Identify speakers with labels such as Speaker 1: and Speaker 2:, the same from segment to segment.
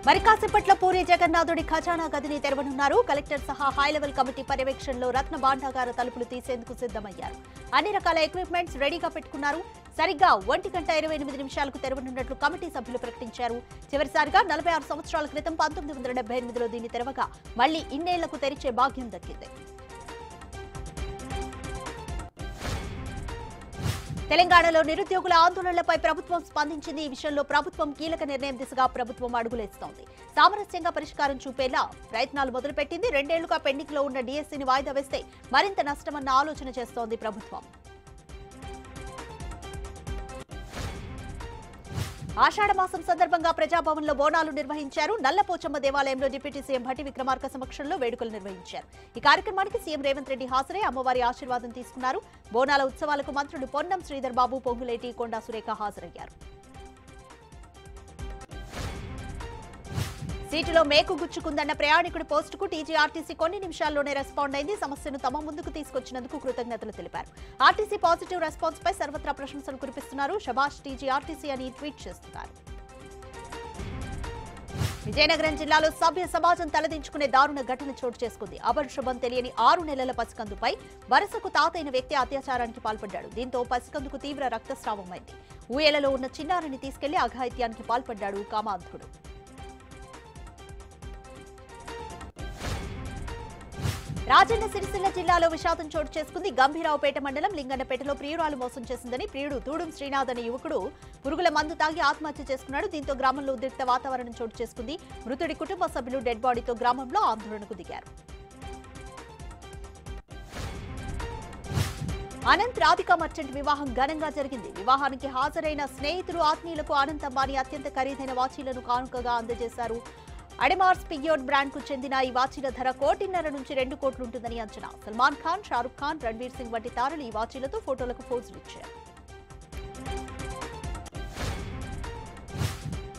Speaker 1: మరి కాసేపట్లో పూరి జగన్నాథుడి ఖజానా గదిని తెరవనున్నారు. కలెక్టర్ సహా హై లెవెల్ కమిటీ పర్యవేక్షణలో రత్న భాండాగార తలుపులు తీసేందుకు సిద్ధమయ్యారు. అన్ని రకాల ఎక్విప్మెంట్స్ రెడీగా పెట్టుకున్నారు. సరిగ్గా 1:28 తెరవనున్నట్లు కమిటీ సభ్యులు ప్రకటించారు. చివరిసారిగా 46 సంవత్సరాల క్రితం 1978లో దీన్ని తెరవగా మళ్లీ ఇన్నేళ్లకు తెరిచే భాగ్యం దక్కింది. తెలంగాణలో నిరుద్యోగుల ఆందోళనలపై ప్రభుత్వం స్పందించింది. ఈ విషయంలో ప్రభుత్వం కీలక నిర్ణయం దిశగా ప్రభుత్వం అడుగులేస్తోంది. సామరస్యంగా పరిష్కారం చూపేలా ప్రయత్నాలు మొదలుపెట్టింది. 2 ఏళ్లుగా పెండింగ్ లో ఉన్న డిఎస్సీని వాయిదా వేస్తే మరింత నష్టమన్న ఆలోచన చేస్తోంది ప్రభుత్వం. ఆషాఢ మాసం సందర్భంగా ప్రజాభవన్లో బోనాలు నిర్వహించారు. నల్లపోచమ్మ దేవాలయంలో డిప్యూటీ సీఎం భట్టి విక్రమార్క సమక్షంలో వేడుకలు నిర్వహించారు. ఈ కార్యక్రమానికి సీఎం రేవంత్ రెడ్డి హాజరై అమ్మవారి ఆశీర్వాదం తీసుకున్నారు. బోనాల ఉత్సవాలకు మంత్రులు పొన్నం శ్రీధర్ బాబు, పొంగులేటి, కొండా సురేఖ హాజరయ్యారు. సీటులో మేకు గుచ్చుకుందన్న ప్రయాణికుడి పోస్టుకు టీజీఆర్టీసీ కొన్ని నిమిషాల్లోనే రెస్పాండ్ అయింది. సమస్యను తమ ముందుకు తీసుకొచ్చినందుకు కృతజ్ఞతలు తెలిపారు. ఆర్టీసీ పాజిటివ్ రెస్పాన్స్ పై సర్వత్రా ప్రశంసలు కురిపిస్తున్నారు. శభాష్ టీజీఆర్టీసీ అని ట్వీట్ చేస్తున్నారు. విజయనగరం జిల్లాలో సభ్య సమాజం తలదించుకునే దారుణ ఘటన చోటు చేసుకుంది. అపరిశుభ్రం తెలియని 6 నెలల పసికందుపై వరుసకు తాతైన వ్యక్తి అత్యాచారానికి పాల్పడ్డాడు. దీంతో పసికందుకు తీవ్ర రక్తస్రావమైంది. ఊయలలో ఉన్న చిన్నారిని తీసుకెళ్లి అఘాయిత్యానికి పాల్పడ్డాడు కామాంధుడు. రాజన్న సిరిసిల్ల జిల్లాలో విషాదం చోటు చేసుకుంది. గంభీరావుపేట మండలం లింగన్నపేటలో ప్రియురాలు మోసం చేసిందని ప్రియుడు తూడుం శ్రీనాథ్ అనే యువకుడు పురుగుల మందు తాగి ఆత్మహత్య చేసుకున్నాడు. దీంతో గ్రామంలో ఉద్రిక్త వాతావరణం చోటు చేసుకుంది. మృతుడి కుటుంబ సభ్యులు డెడ్ బాడీతో గ్రామంలో ఆందోళనకు దిగారు. అనంత్ రాధిక మర్చెంట్ వివాహం ఘనంగా జరిగింది. వివాహానికి హాజరైన స్నేహితులు, ఆత్మీయులకు అనంత్ అంబానీ అత్యంత ఖరీదైన వాచీలను కానుకగా అందజేశారు. అడెమార్స్ పిగ్యోడ్ బ్రాండ్ కు చెందిన ఈ వాచీల ధర 1.5 నుంచి 2 కోట్లు ఉంటుందని అంచనా. సల్మాన్ ఖాన్, షారుఖ్ ఖాన్, రణ్వీర్ సింగ్ వంటి తారలు ఈ వాచీలతో ఫోటోలకు పోజులు ఇచ్చారు.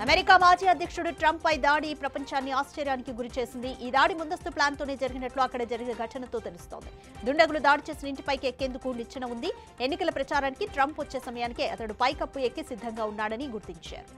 Speaker 1: అమెరికా మాజీ అధ్యక్షుడు ట్రంప్ పై దాడి ప్రపంచాన్ని ఆశ్చర్యానికి గురిచేసింది. ఈ దాడి ముందస్తు ప్లాన్ తోనే జరిగినట్లు అక్కడ జరిగిన ఘటనతో తెలుస్తోంది. దుండగులు దాడి చేసిన ఇంటిపైకి ఎక్కేందుకు నిచ్చెన ఉంది. ఎన్నికల ప్రచారానికి ట్రంప్ వచ్చే సమయానికే అతడు పైకప్పు ఎక్కి సిద్ధంగా ఉన్నాడని గుర్తించారు.